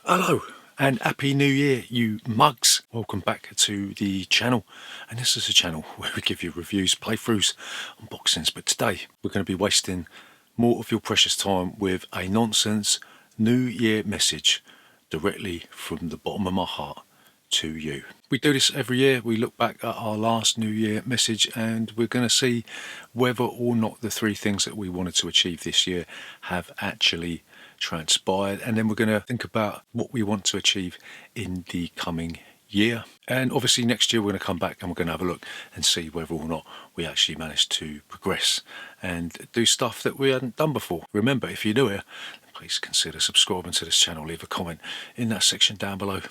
Hello and happy new year, you mugs. Welcome back to the channel, and this is a channel where we give you reviews, playthroughs, unboxings, but today we're going to be wasting more of your precious time with a nonsense new year message directly from the bottom of my heart to you. We do this every year. We look back at our last new year message and we're going to see whether or not the three things that we wanted to achieve this year have actually transpired, and then we're going to think about what we want to achieve in the coming year. And obviously next year we're going to come back and we're going to have a look and see whether or not we actually managed to progress and do stuff that we hadn't done before. Remember, if you're new here, please consider subscribing to this channel. Leave a comment in that section down below.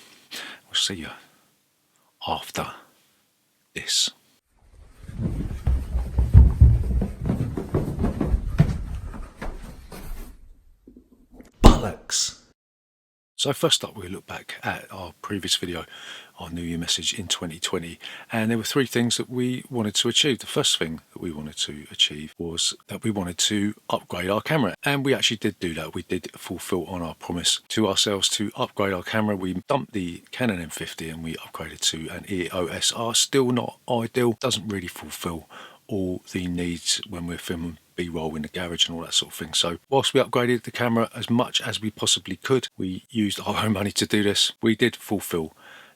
We'll see you after this. Bollocks! So first up, we look back at our previous video, our New Year message in 2020, and there were three things that we wanted to achieve. The first thing that we wanted to achieve was that we wanted to upgrade our camera, and we actually did do that. We did fulfill on our promise to ourselves to upgrade our camera. We dumped the Canon M50 and we upgraded to an EOS R. Still not ideal, doesn't really fulfill all the needs when we're filming B-roll in the garage and all that sort of thing. So whilst we upgraded the camera as much as we possibly could, we used our own money to do this, we did fulfill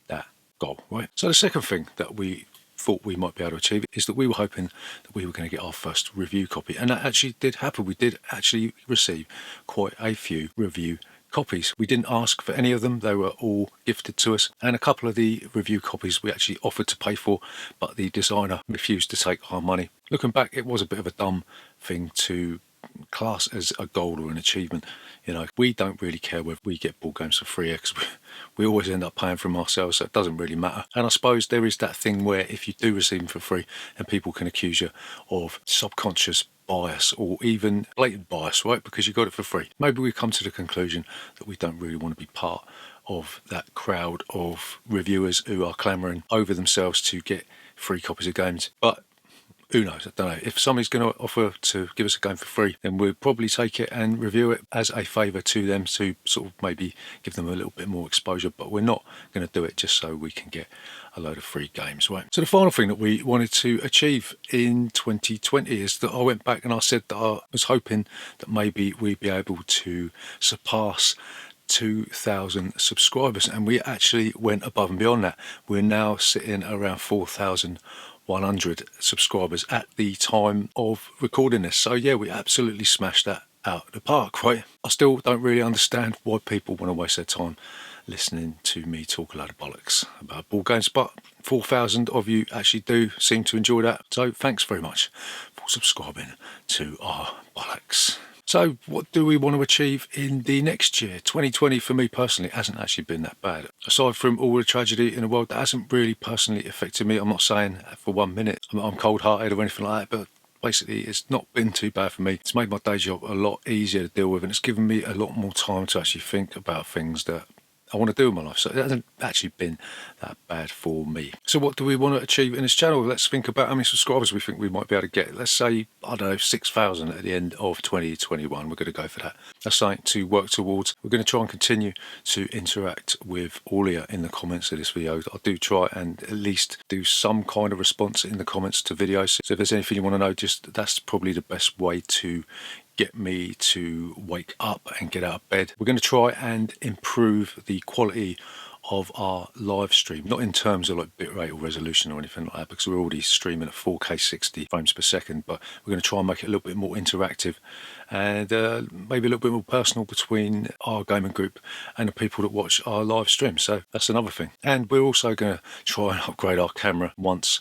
that goal, right? So the second thing that we thought we might be able to achieve is that we were hoping that we were going to get our first review copy, and that actually did happen. We did actually receive quite a few review copies. We didn't ask for any of them, they were all gifted to us, and a couple of the review copies we actually offered to pay for, but the designer refused to take our money. Looking back, it was a bit of a dumb thing to class as a goal or an achievement. You know, we don't really care whether we get board games for free because we always end up paying for them ourselves, so it doesn't really matter. And I suppose there is that thing where if you do receive them for free, and people can accuse you of subconscious bias or even blatant bias, right? Because you got it for free. Maybe we come to the conclusion that we don't really want to be part of that crowd of reviewers who are clamouring over themselves to get free copies of games. But who knows? I don't know. If somebody's going to offer to give us a game for free, then we'll probably take it and review it as a favour to them to sort of maybe give them a little bit more exposure. But we're not going to do it just so we can get a load of free games, right? So the final thing that we wanted to achieve in 2020 is that I went back and I said that I was hoping that maybe we'd be able to surpass 2,000 subscribers, and we actually went above and beyond that. We're now sitting around 4,100 subscribers at the time of recording this. So yeah, we absolutely smashed that out of the park, right? I still don't really understand why people want to waste their time listening to me talk a load of bollocks about board games, but 4,000 of you actually do seem to enjoy that. So thanks very much for subscribing to our bollocks. So what do we want to achieve in the next year? 2020 for me personally hasn't actually been that bad. Aside from all the tragedy in the world, that hasn't really personally affected me. I'm not saying for 1 minute I'm cold-hearted or anything like that, but basically it's not been too bad for me. It's made my day job a lot easier to deal with, and it's given me a lot more time to actually think about things that I want to do in my life. So it hasn't actually been that bad for me. So what do we want to achieve in this channel? Let's think about how many subscribers we think we might be able to get. Let's say, I don't know, 6,000 at the end of 2021. We're going to go for that. That's something to work towards. We're going to try and continue to interact with all of you in the comments of this video. I do try and at least do some kind of response in the comments to videos. So if there's anything you want to know, just that's probably the best way to get me to wake up and get out of bed. We're going to try and improve the quality of our live stream, not in terms of like bitrate or resolution or anything like that, because we're already streaming at 4K 60 frames per second, but we're going to try and make it a little bit more interactive and maybe a little bit more personal between our gaming group and the people that watch our live stream. So that's another thing. And we're also going to try and upgrade our camera once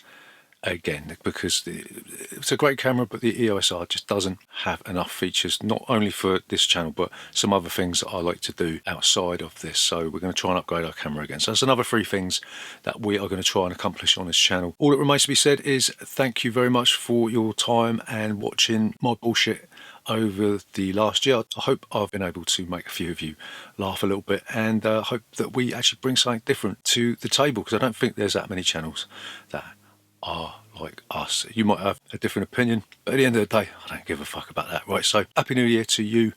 again, because it's a great camera, but the EOS R just doesn't have enough features, not only for this channel but some other things that I like to do outside of this. So we're going to try and upgrade our camera again. So that's another three things that we are going to try and accomplish on this channel. All that remains to be said is thank you very much for your time and watching my bullshit over the last year. I hope I've been able to make a few of you laugh a little bit, and hope that we actually bring something different to the table, because I don't think there's that many channels that are like us. You might have a different opinion, but at the end of the day, I don't give a fuck about that, right? So Happy New Year to you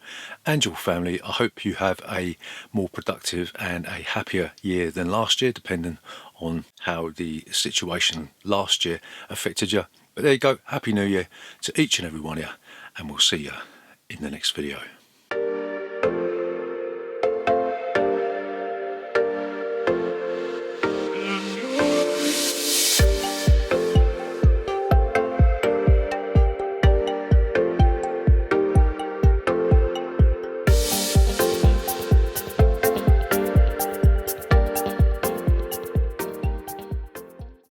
and your family. I hope you have a more productive and a happier year than last year, depending on how the situation last year affected you. But there you go. Happy New Year to each and every one of you, and we'll see you in the next video.